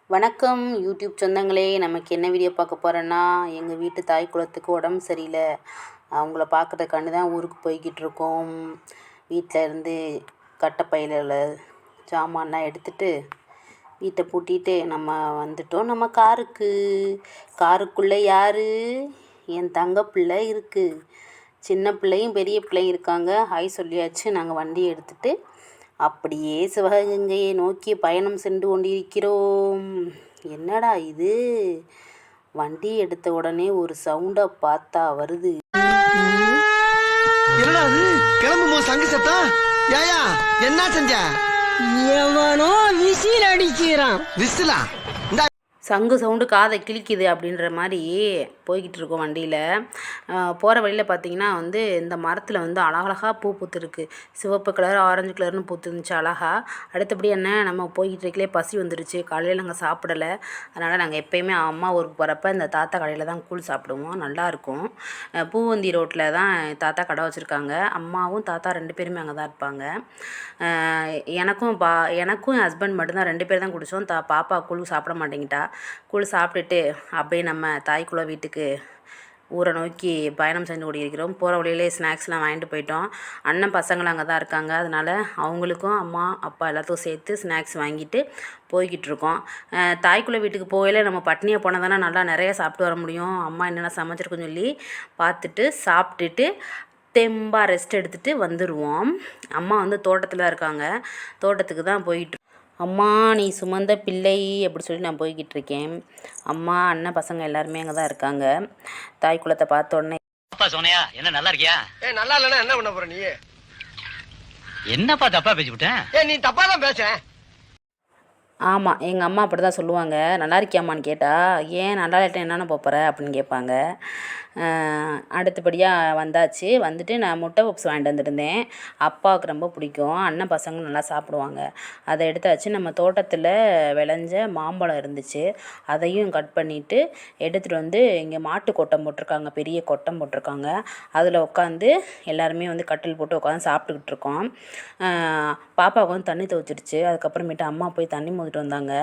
வணக்கம் யூடியூப் சொந்தங்களே. நமக்கு என்ன வீடியோ பார்க்க போகிறோன்னா, எங்கள் வீட்டு தாய் குலத்துக்கு உடம்பு சரியில்லை. அவங்கள பார்க்குறதுக்காண்டி தான் ஊருக்கு போய்கிட்டு இருக்கோம். வீட்டில் இருந்து கட்டைப்பையில் உள்ள சாமான்லாம் எடுத்துகிட்டு வீட்டை பூட்டிட்டு நம்ம வந்துட்டோம் நம்ம காருக்கு. காருக்குள்ளே யார்? என் தங்க பிள்ளை இருக்குது. சின்ன பிள்ளையும் பெரிய பிள்ளையும் இருக்காங்க. ஹாய் சொல்லியாச்சு. நாங்கள் வண்டியை எடுத்துகிட்டு அப்படியே சிவகங்கையை நோக்கி பயணம் சென்று கொண்டிருக்கிறோம். என்னடா இது, வண்டி எடுத்த உடனே ஒரு சவுண்டை பார்த்தா வருது. என்னடா அது? கிளம்பும்போது சங்கு சத்தம். ஏயா என்ன செஞ்ச? எவனோ விசில் அடிக்கிறான். விசிலா? சங்கு சவுண்டு காதை கிழிக்குது அப்படின்ற மாதிரி போய்கிட்டு இருக்கோம் வண்டியில். போகிற வழியில் பார்த்திங்கன்னா இந்த மரத்தில் அழகழகாக பூ பூத்துருக்கு. சிவப்பு கலர், ஆரஞ்சு கலர்னு பூத்துருந்துச்சு அழகாக. அடுத்தபடி என்ன, நம்ம போய்கிட்டு இருக்கலே பசி வந்துருச்சு. காலையில் நாங்கள் சாப்பிடலை. அதனால் நாங்கள் எப்போயுமே அம்மா ஊருக்கு போகிறப்ப இந்த தாத்தா கடையில் தான் கூழ் சாப்பிடுவோம். நல்லாயிருக்கும். பூவந்தி ரோட்டில் தான் தாத்தா கடை வச்சுருக்காங்க. அம்மாவும் தாத்தா 2 பேருமே அங்கே தான் இருப்பாங்க. எனக்கும் என் ஹஸ்பண்ட் மட்டும்தான் 2 பேர் தான் குடித்தோம். பாப்பா கூழ் சாப்பிட மாட்டேங்கிட்டா. கூழ் சாப்பிட்டுட்டு அப்படியே நம்ம தாய்க்குள்ள வீட்டுக்கு ஊரை நோக்கி பயணம் செஞ்சு கொண்டிருக்கிறோம். போகிற வழியிலே ஸ்நாக்ஸ்லாம் வாங்கிட்டு போயிட்டோம். அண்ணன் பசங்கள் அங்கே தான் இருக்காங்க. அதனால் அவங்களுக்கும் அம்மா அப்பா எல்லாத்துக்கும் சேர்த்து ஸ்நாக்ஸ் வாங்கிட்டு போய்கிட்டு இருக்கோம். தாய்க்குள்ள வீட்டுக்கு போகல நம்ம பட்னியாக போனால் தானே நல்லா நிறைய சாப்பிட்டு வர முடியும். அம்மா என்னென்ன சமைச்சிருக்குன்னு சொல்லி பார்த்துட்டு சாப்பிட்டுட்டு தெம்பாக ரெஸ்ட் எடுத்துகிட்டு வந்துடுவோம். அம்மா தோட்டத்தில் இருக்காங்க. தோட்டத்துக்கு தான் போயிட்டு, அம்மா நீ சுமந்த பிள்ளை அப்படி சொல்லி நான் போய்கிட்டு இருக்கேன். அம்மா அண்ணன் பசங்க எல்லாருமே அங்கே தான் இருக்காங்க. தாய் குலத்தை பார்த்த உடனே, அப்பா சோனியா என்ன நல்லா இருக்கியா? நல்லா இல்லைன்னா என்ன பண்ண போற நீ? என்னப்பா தப்பா பேசிவிட்டேன்? நீ தப்பா தான் பேச. ஆமாம், எங்கள் அம்மா அப்படி தான் சொல்லுவாங்க. நல்லா இருக்கியாம்மான்னு கேட்டால், ஏன் நல்லா இல்லாட்ட என்னென்ன போகிற அப்படின்னு கேட்பாங்க. அடுத்தபடியாக வந்தாச்சு. வந்துட்டு நான் முட்டை பப்ஸ் வாங்கிட்டு வந்துருந்தேன். அப்பாவுக்கு ரொம்ப பிடிக்கும். அண்ணன் பசங்க நல்லா சாப்பிடுவாங்க. அதை எடுத்தாச்சு. நம்ம தோட்டத்தில் விளைஞ்ச மாம்பழம் இருந்துச்சு. அதையும் கட் பண்ணிவிட்டு எடுத்துகிட்டு இங்கே மாட்டு கொட்டம் போட்டிருக்காங்க. பெரிய கொட்டம் போட்டிருக்காங்க. அதில் உட்காந்து எல்லாருமே கட்டில் போட்டு உட்காந்து சாப்பிட்டுக்கிட்டு இருக்கோம். பாப்பாவுக்கு தண்ணி துவைச்சிருச்சு. அதுக்கப்புறமேட்டு அம்மா போய் தண்ணி மோதிட்டு வந்தாங்க.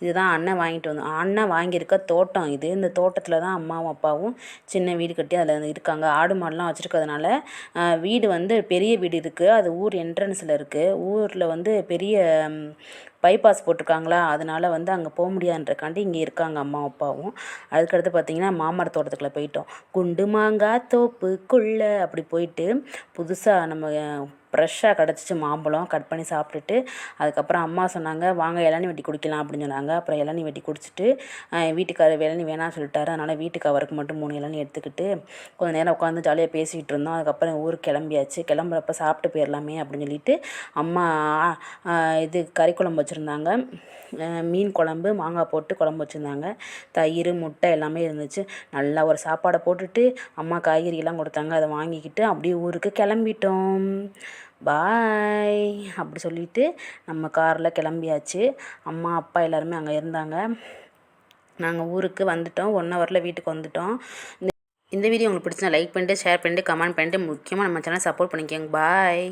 இதுதான் அண்ணன் வாங்கியிருக்க தோட்டம் இது. இந்த தோட்டத்தில் தான் அம்மாவும் அப்பாவும் சின்ன வீடு கட்டி அதில் இருக்காங்க. ஆடு மாடுலாம் வச்சுருக்கிறதுனால வீடு பெரிய வீடு இருக்குது. அது ஊர் என்ட்ரன்ஸில் இருக்குது. ஊரில் பெரிய பைபாஸ் போட்டிருக்காங்களா, அதனால் அங்கே போக முடியாதுன்றக்காண்டி இங்கே இருக்காங்க அம்மா அப்பாவும். அதுக்கடுத்து பார்த்திங்கன்னா மாமர தோட்டத்துக்குள்ளே போயிட்டோம். குண்டு மாங்காய் தோப்புக்குள்ளே அப்படி போயிட்டு புதுசாக நம்ம ஃப்ரெஷ்ஷாக கிடச்சிச்சு மாம்பழம் கட் பண்ணி சாப்பிட்டுட்டு, அதுக்கப்புறம் அம்மா சொன்னாங்க வாங்க இளநீ வெட்டி குடிக்கலாம் அப்படின்னு சொன்னாங்க. அப்புறம் இளநீ வெட்டி குடிச்சிட்டு வீட்டுக்காரர் இளநீ வேணாம்னு சொல்லிட்டாரு. அதனால் வீட்டுக்கு அவருக்கு மட்டும் 3 இளநீ எடுத்துக்கிட்டு கொஞ்சம் நேரம் உட்காந்து ஜாலியாக பேசிக்கிட்டு இருந்தோம். அதுக்கப்புறம் ஊருக்கு கிளம்பியாச்சு. கிளம்புறப்ப சாப்பிட்டு போயிடலாமே அப்படின்னு சொல்லிட்டு அம்மா கறி குழம்பு வச்சுருந்தாங்க. மீன் குழம்பு, மாங்காய் போட்டு குழம்பு வச்சுருந்தாங்க. தயிர், முட்டை எல்லாமே இருந்துச்சு. நல்லா ஒரு சாப்பாடை போட்டுட்டு அம்மா காய்கறியெல்லாம் கொடுத்தாங்க. அதை வாங்கிக்கிட்டு அப்படியே ஊருக்கு கிளம்பிட்டோம். பாய் அப்படி சொல்லிவிட்டு நம்ம காரில் கிளம்பியாச்சு. அம்மா அப்பா எல்லாருமே அங்கே இருந்தாங்க. நாங்கள் ஊருக்கு வந்துட்டோம். 1 ஹவரில் வீட்டுக்கு வந்துட்டோம். இந்த வீடியோ உங்களுக்கு பிடிச்சா லைக் பண்ணிட்டு, ஷேர் பண்ணிட்டு, கமெண்ட் பண்ணிட்டு, முக்கியமாக நம்ம சேனலை சப்போர்ட் பண்ணிக்கோங்க. பாய்.